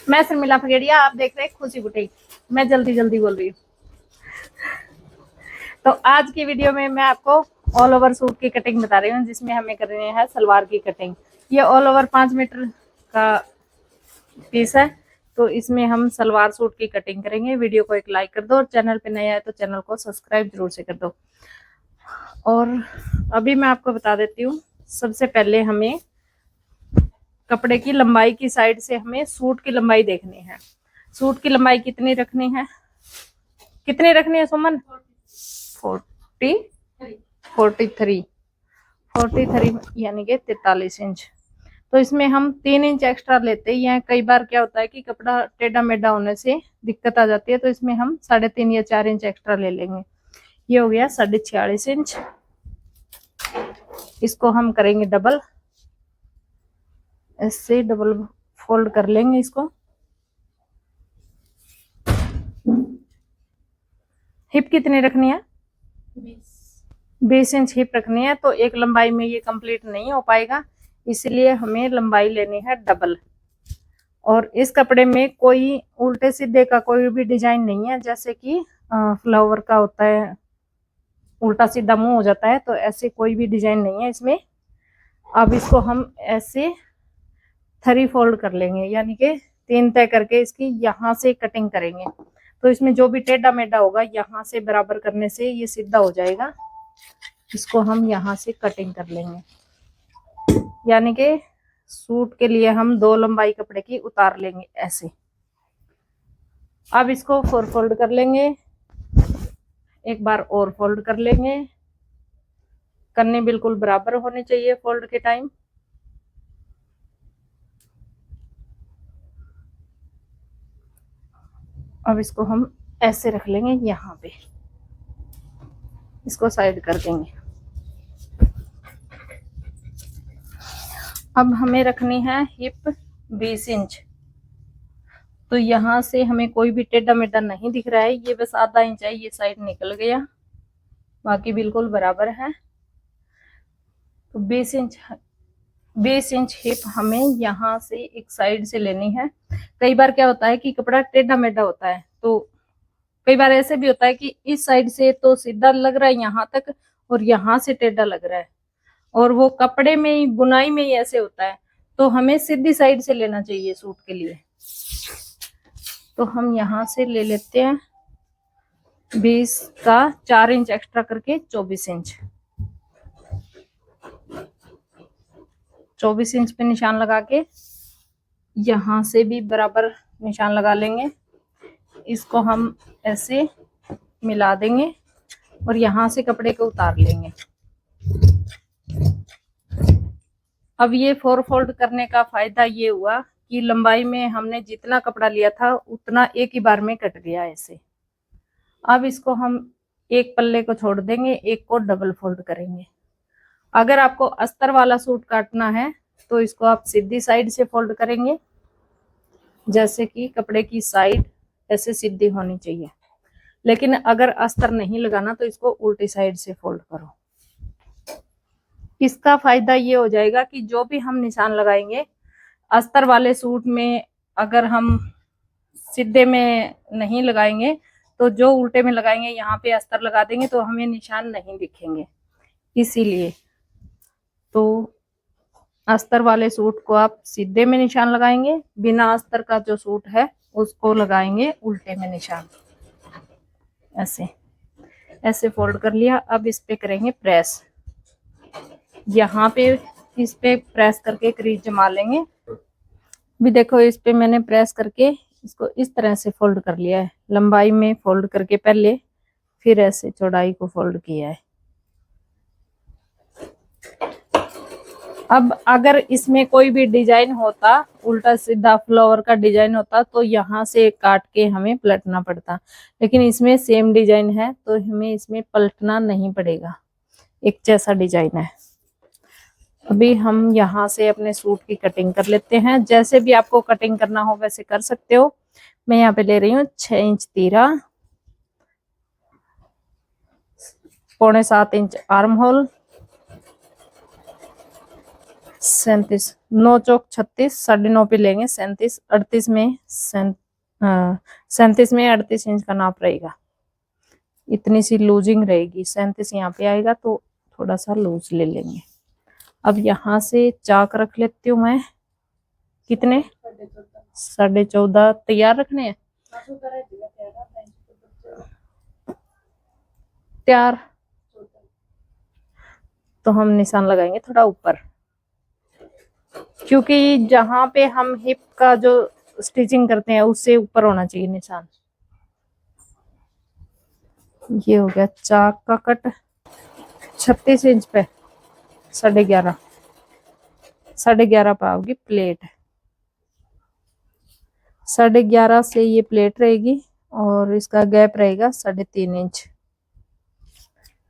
मैं शर्मिला फगेड़िया, आप देख रहे हैं खुशी बुटीक। मैं जल्दी जल्दी बोल रही हूँ। तो आज की वीडियो में मैं आपको ऑल ओवर सूट की कटिंग बता रही हूँ, जिसमें हमें करनी है सलवार की कटिंग। ये ऑल ओवर 5 मीटर का पीस है, तो इसमें हम सलवार सूट की कटिंग करेंगे। वीडियो को एक लाइक कर दो और चैनल पे नया है तो चैनल को सब्सक्राइब जरूर से कर दो। और अभी मैं आपको बता देती हूँ, सबसे पहले हमें कपड़े की लंबाई की साइड से हमें सूट की लंबाई देखनी है। सूट की लंबाई कितनी रखनी है, कितनी रखनी है सुमन? 43 यानी कि 43 इंच। तो इसमें हम 3 इंच एक्स्ट्रा लेते हैं। कई बार क्या होता है कि कपड़ा टेढ़ा मेढ़ा होने से दिक्कत आ जाती है, तो इसमें हम 3.5 या 4 इंच एक्स्ट्रा ले लेंगे। ये हो गया 46.5 इंच। इसको हम करेंगे डबल, ऐसे डबल फोल्ड कर लेंगे इसको। हिप कितनी रखनी है? 20 इंच हिप रखनी है। तो एक लंबाई में ये कंप्लीट नहीं हो पाएगा, इसलिए हमें लंबाई लेनी है डबल। और इस कपड़े में कोई उल्टे सीधे का कोई भी डिजाइन नहीं है, जैसे कि फ्लावर का होता है, उल्टा सीधा मुंह हो जाता है, तो ऐसे कोई भी डिजाइन नहीं है इसमें। अब इसको हम ऐसे 3 फोल्ड कर लेंगे, यानी कि 3 तय करके इसकी यहाँ से कटिंग करेंगे। तो इसमें जो भी टेढ़ा मेढ़ा होगा, यहाँ से बराबर करने से ये सीधा हो जाएगा। इसको हम यहाँ से कटिंग कर लेंगे, यानी कि सूट के लिए हम 2 लंबाई कपड़े की उतार लेंगे ऐसे। अब इसको 4 फोल्ड कर लेंगे, एक बार और फोल्ड कर लेंगे। करने बिल्कुल बराबर होने चाहिए फोल्ड के टाइम। अब इसको हम ऐसे रख लेंगे, यहाँ पे इसको साइड कर देंगे। अब हमें रखनी है हिप 20 इंच। तो यहाँ से हमें कोई भी टेढ़ा मेढ़ा नहीं दिख रहा है, ये बस आधा इंच है, ये साइड निकल गया, बाकी बिल्कुल बराबर है। तो 20 इंच हिप हमें यहाँ से एक साइड से लेनी है। कई बार क्या होता है कि कपड़ा टेढ़ा मेढ़ा होता है, तो कई बार ऐसे भी होता है कि इस साइड से तो सीधा लग रहा है यहाँ तक, और यहाँ से टेढ़ा लग रहा है, और वो कपड़े में ही बुनाई में ही ऐसे होता है। तो हमें सीधी साइड से लेना चाहिए सूट के लिए। तो हम यहाँ से ले लेते हैं 20 का 4 इंच एक्स्ट्रा करके 24 इंच। 24 इंच पे निशान लगा के यहाँ से भी बराबर निशान लगा लेंगे। इसको हम ऐसे मिला देंगे और यहाँ से कपड़े को उतार लेंगे। अब ये 4 फोल्ड करने का फायदा ये हुआ कि लंबाई में हमने जितना कपड़ा लिया था उतना एक ही बार में कट गया ऐसे। अब इसको हम एक पल्ले को छोड़ देंगे, एक को डबल फोल्ड करेंगे। अगर आपको अस्तर वाला सूट काटना है तो इसको आप सीधी साइड से फोल्ड करेंगे, जैसे कि कपड़े की साइड ऐसे सीधी होनी चाहिए। लेकिन अगर अस्तर नहीं लगाना तो इसको उल्टी साइड से फोल्ड करो। इसका फायदा ये हो जाएगा कि जो भी हम निशान लगाएंगे अस्तर वाले सूट में, अगर हम सीधे में नहीं लगाएंगे तो जो उल्टे में लगाएंगे यहाँ पे अस्तर लगा देंगे तो हमें निशान नहीं दिखेंगे। इसीलिए तो अस्तर वाले सूट को आप सीधे में निशान लगाएंगे, बिना अस्तर का जो सूट है उसको लगाएंगे उल्टे में निशान। ऐसे ऐसे फोल्ड कर लिया। अब इस पे करेंगे प्रेस, यहाँ पे इस पे प्रेस करके क्रीज जमा लेंगे। भी देखो इस पे मैंने प्रेस करके इसको इस तरह से फोल्ड कर लिया है, लंबाई में फोल्ड करके पहले, फिर ऐसे चौड़ाई को फोल्ड किया है। अब अगर इसमें कोई भी डिजाइन होता, उल्टा सीधा फ्लावर का डिजाइन होता, तो यहाँ से काट के हमें पलटना पड़ता। लेकिन इसमें सेम डिजाइन है तो हमें इसमें पलटना नहीं पड़ेगा, एक जैसा डिजाइन है। अभी हम यहाँ से अपने सूट की कटिंग कर लेते हैं। जैसे भी आपको कटिंग करना हो वैसे कर सकते हो। मैं यहाँ पे ले रही हूँ 6 इंच तीरा, 7.25 इंच आर्म होल, 37 9 चौक 36, 9.5 पे लेंगे 37, 38 में 37 में 38 इंच का नाप रहेगा। इतनी सी लूजिंग रहेगी, 37 यहाँ पे आएगा तो थोड़ा सा लूज ले लेंगे। अब यहाँ से चाक रख लेती हूँ मैं, कितने 14.5 तैयार रखने हैं, तैयार। तो हम निशान लगाएंगे थोड़ा ऊपर, क्योंकि जहां पे हम हिप का जो स्टिचिंग करते हैं उससे ऊपर होना चाहिए निशान। ये हो गया चाक का कट 36 इंच पे 11.5, 11.5 पाओगी प्लेट। 11.5 से ये प्लेट रहेगी और इसका गैप रहेगा 3.5 इंच।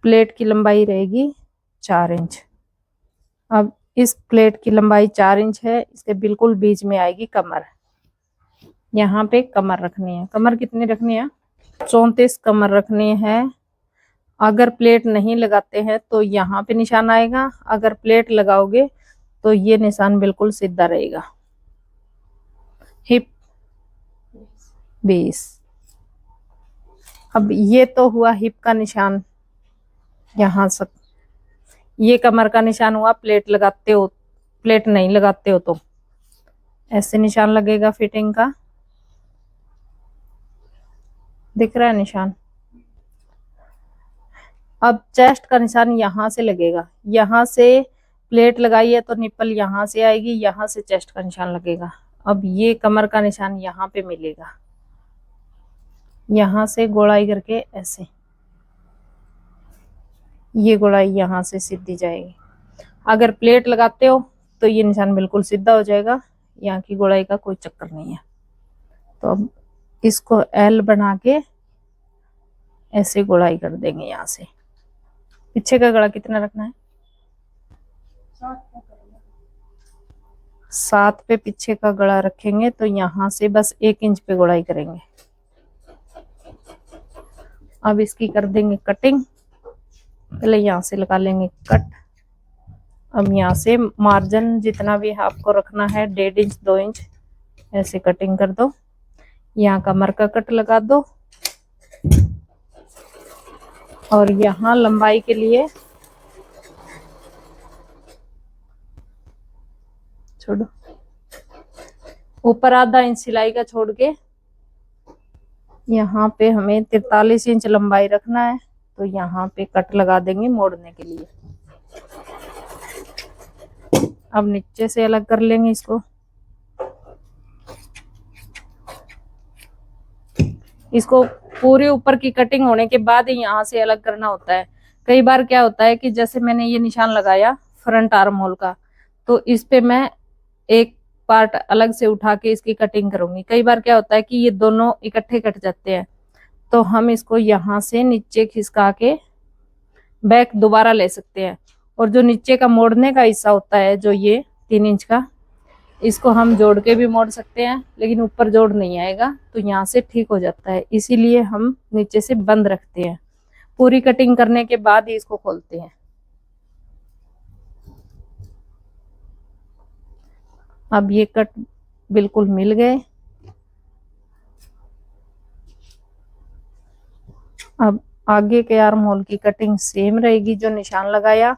प्लेट की लंबाई रहेगी 4 इंच। अब इस प्लेट की लंबाई 4 इंच है, इसके बिल्कुल बीच में आएगी कमर। यहाँ पे कमर रखनी है। कमर कितनी रखनी है, 34 कमर रखनी है। अगर प्लेट नहीं लगाते हैं तो यहाँ पे निशान आएगा, अगर प्लेट लगाओगे तो ये निशान बिल्कुल सीधा रहेगा। हिप 20। अब ये तो हुआ हिप का निशान, यहाँ से ये कमर का निशान हुआ। प्लेट लगाते हो, प्लेट नहीं लगाते हो तो ऐसे निशान लगेगा फिटिंग का, दिख रहा है निशान। अब चेस्ट का निशान यहाँ से लगेगा, यहाँ से प्लेट लगाई है तो निप्पल यहाँ से आएगी, यहाँ से चेस्ट का निशान लगेगा। अब ये कमर का निशान यहाँ पे मिलेगा, यहाँ से गोलाई करके ऐसे, ये गोलाई यहाँ से सीधी जाएगी। अगर प्लेट लगाते हो तो ये निशान बिल्कुल सीधा हो जाएगा, यहाँ की गोलाई का कोई चक्कर नहीं है। तो अब इसको एल बना के ऐसे गोलाई कर देंगे। यहाँ से पीछे का गला कितना रखना है, 7 पे पीछे का गला रखेंगे तो यहाँ से बस 1 इंच पे गोलाई करेंगे। अब इसकी कर देंगे कटिंग। पहले यहाँ से लगा लेंगे कट। अब यहाँ से मार्जिन जितना भी आपको रखना है 1.5 इंच 2 इंच ऐसे कटिंग कर दो। यहाँ कमर का कट लगा दो और यहाँ लंबाई के लिए छोड़ो, ऊपर आधा इंच सिलाई का छोड़ के यहाँ पे हमें 43 इंच लंबाई रखना है, तो यहाँ पे कट लगा देंगे मोड़ने के लिए। अब नीचे से अलग कर लेंगे इसको। इसको पूरे ऊपर की कटिंग होने के बाद ही यहाँ से अलग करना होता है। कई बार क्या होता है कि जैसे मैंने ये निशान लगाया फ्रंट आर्म होल का, तो इस पे मैं एक पार्ट अलग से उठा के इसकी कटिंग करूंगी। कई बार क्या होता है कि ये दोनों इकट्ठे कट जाते हैं, तो हम इसको यहाँ से नीचे खिसका के बैक दोबारा ले सकते हैं। और जो नीचे का मोड़ने का हिस्सा होता है, जो ये 3 इंच का, इसको हम जोड़ के भी मोड़ सकते हैं, लेकिन ऊपर जोड़ नहीं आएगा तो यहाँ से ठीक हो जाता है। इसीलिए हम नीचे से बंद रखते हैं। पूरी कटिंग करने के बाद ही इसको खोलते हैं। अब ये कट बिल्कुल मिल गए। अब आगे के आर्म होल की कटिंग सेम रहेगी जो निशान लगाया।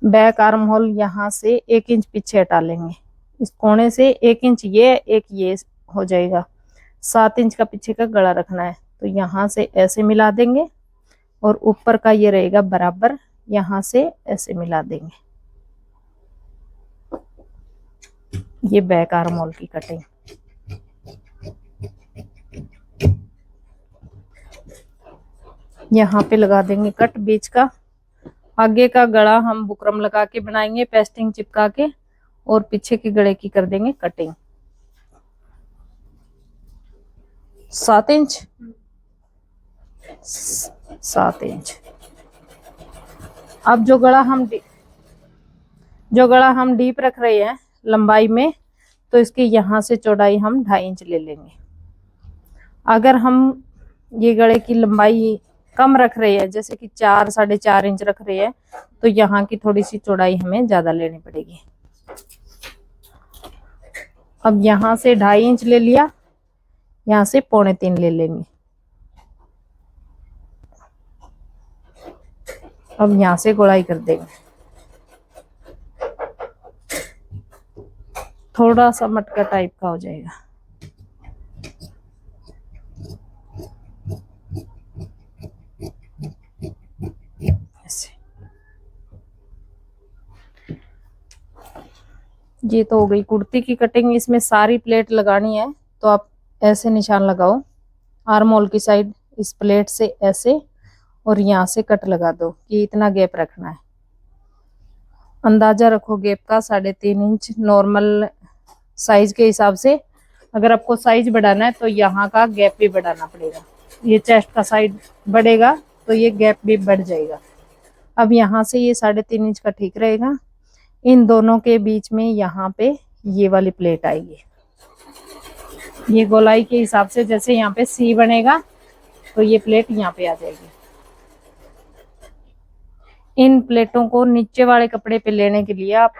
बैक आर्म होल यहाँ से 1 इंच पीछे हटा लेंगे। इस कोने से 1 इंच ये, एक ये हो जाएगा। 7 इंच का पीछे का गला रखना है, तो यहाँ से ऐसे मिला देंगे और ऊपर का ये रहेगा बराबर, यहाँ से ऐसे मिला देंगे। ये बैक आर्म होल की कटिंग। यहाँ पे लगा देंगे कट बीच का। आगे का गला हम बुकरम लगा के बनाएंगे, पेस्टिंग चिपका के, और पीछे के गले की कर देंगे कटिंग। 7 inch 7 inch. अब जो गला हम डीप रख रहे हैं लंबाई में, तो इसकी यहाँ से चौड़ाई हम 2.5 इंच ले लेंगे। अगर हम ये गले की लंबाई कम रख रही है, जैसे कि 4 4.5 इंच रख रही है, तो यहाँ की थोड़ी सी चौड़ाई हमें ज्यादा लेनी पड़ेगी। अब यहाँ से 2.5 इंच ले लिया, यहाँ से 2.25 ले लेंगे। अब यहाँ से गोलाई कर देंगे, थोड़ा सा मटका टाइप का हो जाएगा। ऐसे ये तो हो गई कुर्ती की कटिंग। इसमें सारी प्लेट लगानी है तो आप ऐसे निशान लगाओ आर्म होल की साइड, इस प्लेट से ऐसे, और यहाँ से कट लगा दो कि इतना गैप रखना है। अंदाजा रखो गैप का 3.5 इंच नॉर्मल साइज के हिसाब से। अगर आपको साइज बढ़ाना है तो यहाँ का गैप भी बढ़ाना पड़ेगा। ये चेस्ट का साइड बढ़ेगा तो ये गैप भी बढ़ जाएगा। अब यहाँ से ये 3.5 इंच का ठीक रहेगा। इन दोनों के बीच में यहाँ पे ये वाली प्लेट आएगी। ये गोलाई के हिसाब से जैसे यहाँ पे सी बनेगा तो ये प्लेट यहाँ पे आ जाएगी। इन प्लेटों को नीचे वाले कपड़े पे लेने के लिए आप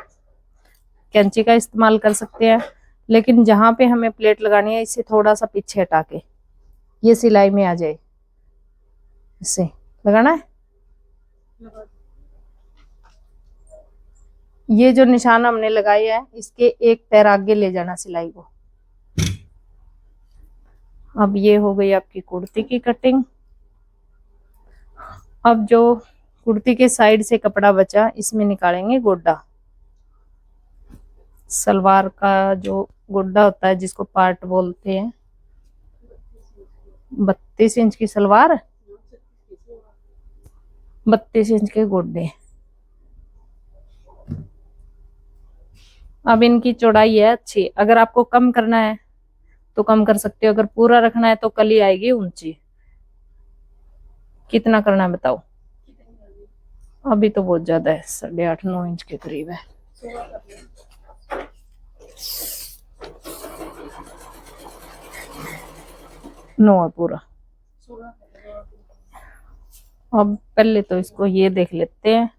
कैंची का इस्तेमाल कर सकते हैं, लेकिन जहां पे हमें प्लेट लगानी है इसे थोड़ा सा पीछे हटा के ये सिलाई में आ जाए, इसे लगाना है। ये जो निशान हमने लगाया है इसके एक पैर आगे ले जाना सिलाई को। अब ये हो गई आपकी कुर्ती की कटिंग। अब जो कुर्ती के साइड से कपड़ा बचा इसमें निकालेंगे गोड्डा। सलवार का जो गोड्डा होता है जिसको पार्ट बोलते हैं, 32 इंच की सलवार, 32 इंच के गोड्डे। अब इनकी चौड़ाई है अच्छी, अगर आपको कम करना है तो कम कर सकते हो, अगर पूरा रखना है तो कली आएगी ऊंची। कितना करना है बताओ? अभी तो बहुत ज्यादा है, 8.5 9 इंच के करीब है। नो है पूरा। अब पहले तो इसको ये देख लेते हैं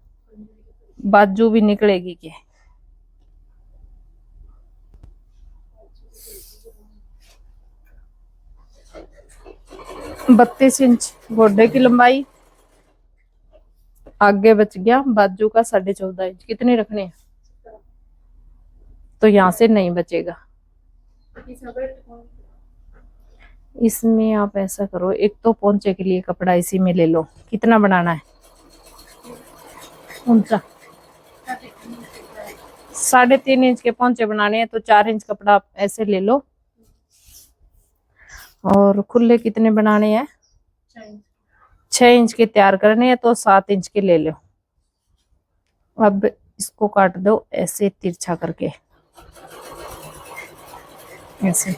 बाजू भी निकलेगी क्या। बत्तीस इंच गोड्डे की लंबाई, आगे बच गया बाजू का 14.5 इंच। कितने रखने हैं? तो यहाँ से नहीं बचेगा। इसमें आप ऐसा करो, एक तो पोंचे के लिए कपड़ा इसी में ले लो। कितना बनाना है? ऊंचा 3.5 इंच के पोंचे बनाने हैं तो 4 इंच कपड़ा आप ऐसे ले लो। और खुले कितने बनाने हैं? 6 इंच के तैयार करने हैं तो 7 इंच के ले लो। अब इसको काट दो ऐसे तिरछा करके, ऐसे।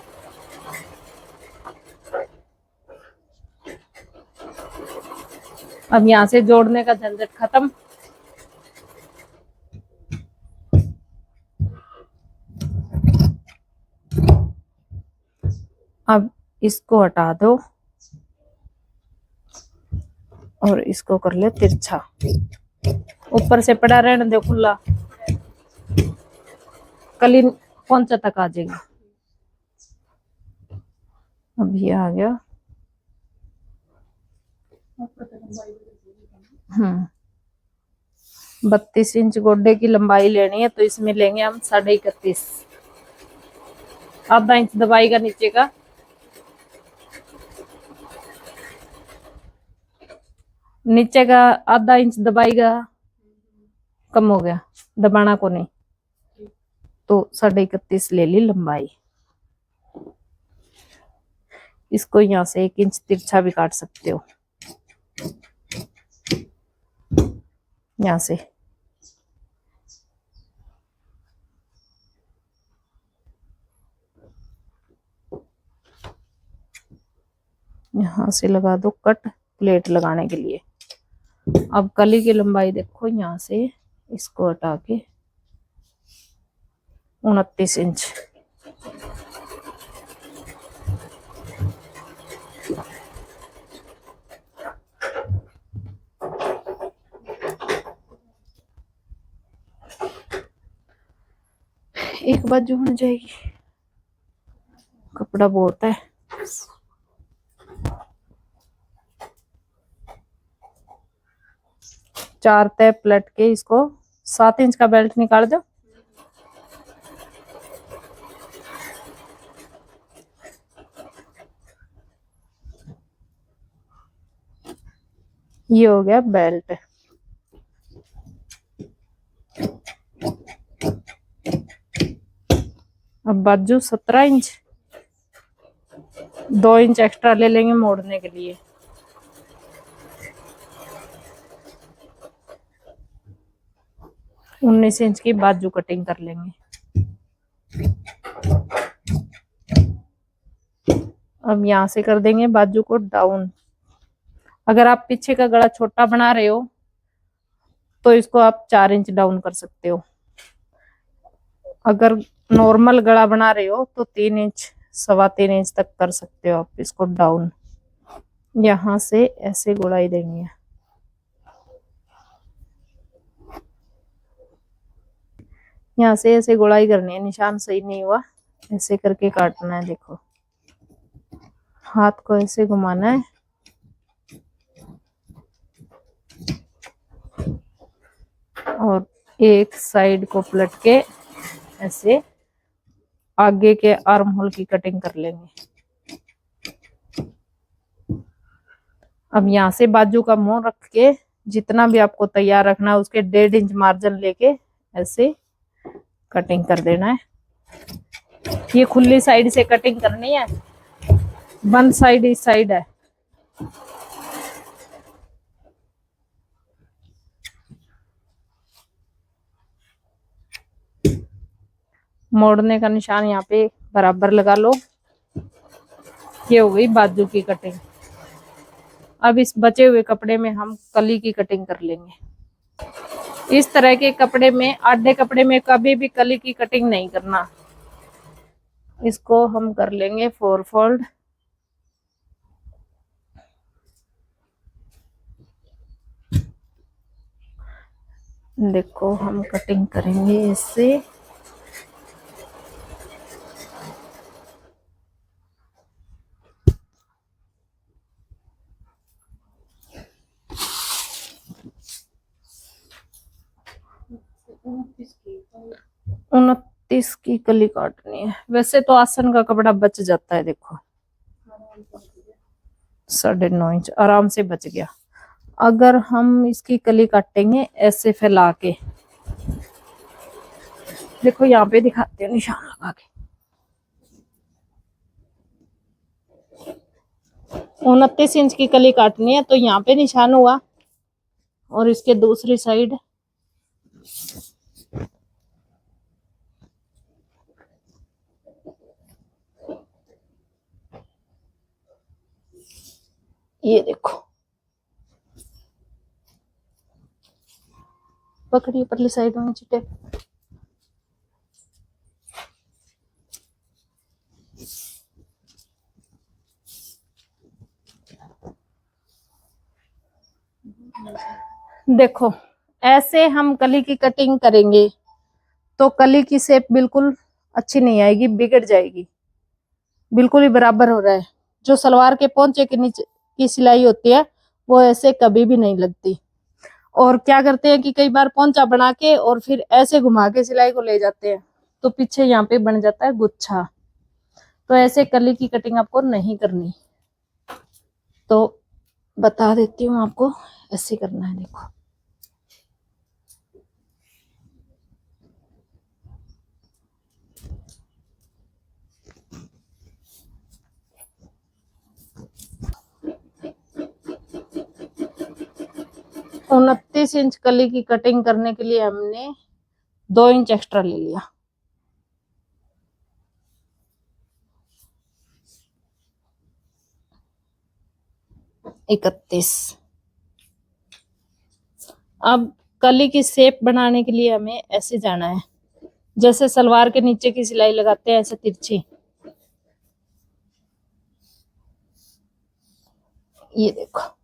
अब यहाँ से जोड़ने का झंझट खत्म। अब इसको हटा दो और इसको कर ले तिरछा। ऊपर से पड़ा रहने दो खुला, कली पोंचा तक आ जाएगी। अब ये आ गया। 32 इंच गोड्डे की लंबाई लेनी है तो इसमें लेंगे हम 31.5। आधा इंच दबाई का नीचे का, नीचे का आधा इंच दबाएगा, कम हो गया, दबाना को नहीं, तो 31.5 ले ली लंबाई। इसको यहाँ से 1 इंच तिरछा भी काट सकते हो, यहाँ से। यहाँ से लगा दो कट प्लेट लगाने के लिए। अब कली की लंबाई देखो, यहाँ से इसको हटा के 29 इंच। एक बाजू बन जाएगी, कपड़ा बहुत है। चार तय पलट के इसको 7 इंच का बेल्ट निकाल दो। ये हो गया बेल्ट। अब बाजू 17 इंच, 2 इंच एक्स्ट्रा ले लेंगे मोड़ने के लिए। उन्नीस इंच की बाजू कटिंग कर लेंगे। अब यहाँ से कर देंगे बाजू को डाउन। अगर आप पीछे का गला छोटा बना रहे हो तो इसको आप 4 इंच डाउन कर सकते हो। अगर नॉर्मल गला बना रहे हो तो 3 इंच, 3.25 इंच तक कर सकते हो आप इसको डाउन। यहाँ से ऐसे गोलाई देंगे। यहाँ से ऐसे गोलाई करनी है। निशान सही नहीं हुआ, ऐसे करके काटना है। देखो, हाथ को ऐसे घुमाना है और एक साइड को पलट के ऐसे आगे के आर्म होल की कटिंग कर लेंगे। अब यहाँ से बाजू का मुंह रख के जितना भी आपको तैयार रखना है उसके 1.5 इंच मार्जिन लेके ऐसे कटिंग कर देना है। ये खुली साइड से कटिंग करनी है, बंद साइड इस साइड है। मोड़ने का निशान यहाँ पे बराबर लगा लो। ये हो गई बाजू की कटिंग। अब इस बचे हुए कपड़े में हम कली की कटिंग कर लेंगे। इस तरह के कपड़े में, आधे कपड़े में कभी भी कली की कटिंग नहीं करना। इसको हम कर लेंगे 4 फोल्ड। देखो, हम कटिंग करेंगे इससे। उनतीस की कली काटनी है। वैसे तो आसन का कपड़ा बच जाता है। देखो, 9.5 इंच आराम से बच गया। अगर हम इसकी कली काटेंगे ऐसे फैला के, देखो यहाँ पे दिखाते हैं निशान लगा के। 29 इंच की कली काटनी है तो यहाँ पे निशान हुआ और इसके दूसरी साइड ये देखो, पकड़िए परली साइड में चिटे। देखो, ऐसे हम कली की कटिंग करेंगे तो कली की शेप बिल्कुल अच्छी नहीं आएगी, बिगड़ जाएगी। बिल्कुल ही बराबर हो रहा है। जो सलवार के पोंचे के नीचे की सिलाई होती है वो ऐसे कभी भी नहीं लगती। और क्या करते हैं कि कई बार पोंचा बना के और फिर ऐसे घुमा के सिलाई को ले जाते हैं तो पीछे यहाँ पे बन जाता है गुच्छा। तो ऐसे कली की कटिंग आपको नहीं करनी। तो बता देती हूँ आपको, ऐसे करना है। देखो, उनतीस इंच कली की कटिंग करने के लिए हमने 2 इंच एक्स्ट्रा ले लिया। इकतीस। अब कली की शेप बनाने के लिए हमें ऐसे जाना है, जैसे सलवार के नीचे की सिलाई लगाते हैं ऐसे तिरछी। ये देखो,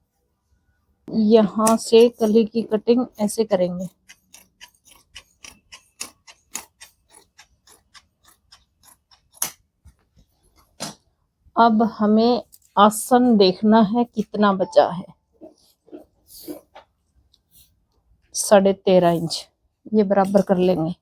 यहाँ से कली की कटिंग ऐसे करेंगे। अब हमें आसन देखना है कितना बचा है। 13.5 इंच ये बराबर कर लेंगे।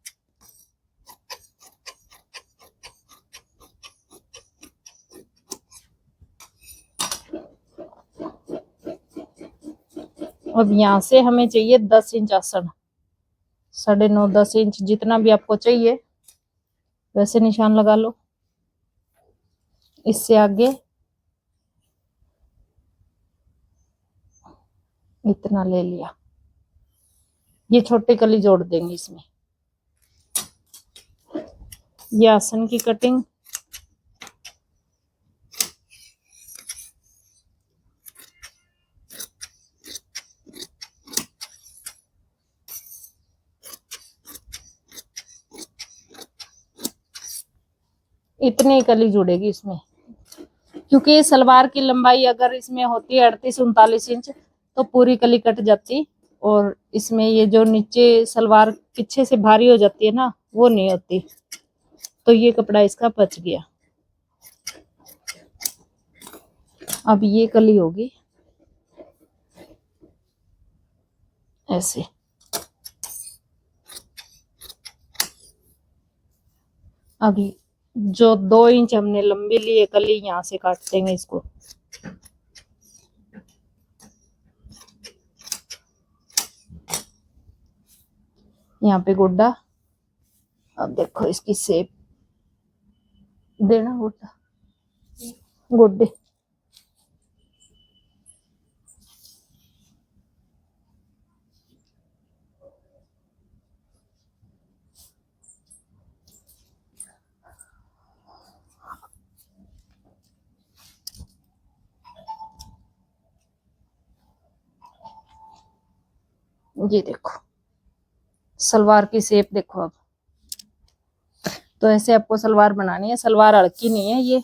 अब यहाँ से हमें चाहिए 10 इंच आसन। 9.5 10 इंच जितना भी आपको चाहिए वैसे निशान लगा लो। इससे आगे इतना ले लिया। ये छोटी कली जोड़ देंगे इसमें। ये आसन की कटिंग। इतनी कली जुड़ेगी इसमें, क्योंकि सलवार की लंबाई अगर इसमें होती है 38 39 इंच तो पूरी कली कट जाती, और इसमें ये जो नीचे सलवार पीछे से भारी हो जाती है ना, वो नहीं होती। तो ये कपड़ा इसका बच गया। अब ये कली होगी ऐसे। अभी जो 2 इंच हमने लंबी ली है कली, यहाँ से काट देंगे इसको। यहाँ पे गोड्डा। अब देखो इसकी शेप देना, गोड्डा गोड्डे। ये देखो सलवार की शेप देखो। अब तो ऐसे आपको सलवार बनानी है। सलवार हल्की नहीं है ये,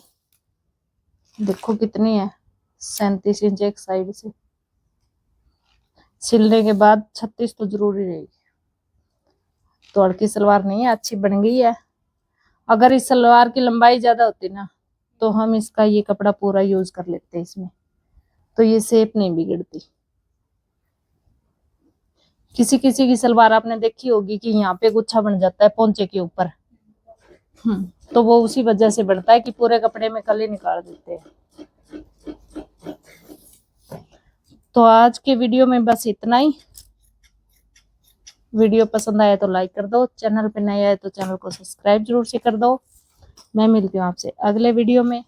देखो कितनी है, 37 इंच एक साइड से। सिलने के बाद 36 तो जरूरी रहेगी। तो हल्की सलवार नहीं है, अच्छी बन गई है। अगर इस सलवार की लंबाई ज्यादा होती ना तो हम इसका ये कपड़ा पूरा यूज कर लेते हैं इसमें, तो ये शेप नहीं बिगड़ती। किसी किसी की सलवार आपने देखी होगी कि यहाँ पे गुच्छा बन जाता है पोंचे के ऊपर, तो वो उसी वजह से बढ़ता है कि पूरे कपड़े में कली निकाल देते हैं। तो आज के वीडियो में बस इतना ही। वीडियो पसंद आया तो लाइक कर दो, चैनल पे नए आए तो चैनल को सब्सक्राइब जरूर से कर दो। मैं मिलती हूँ आपसे अगले वीडियो में।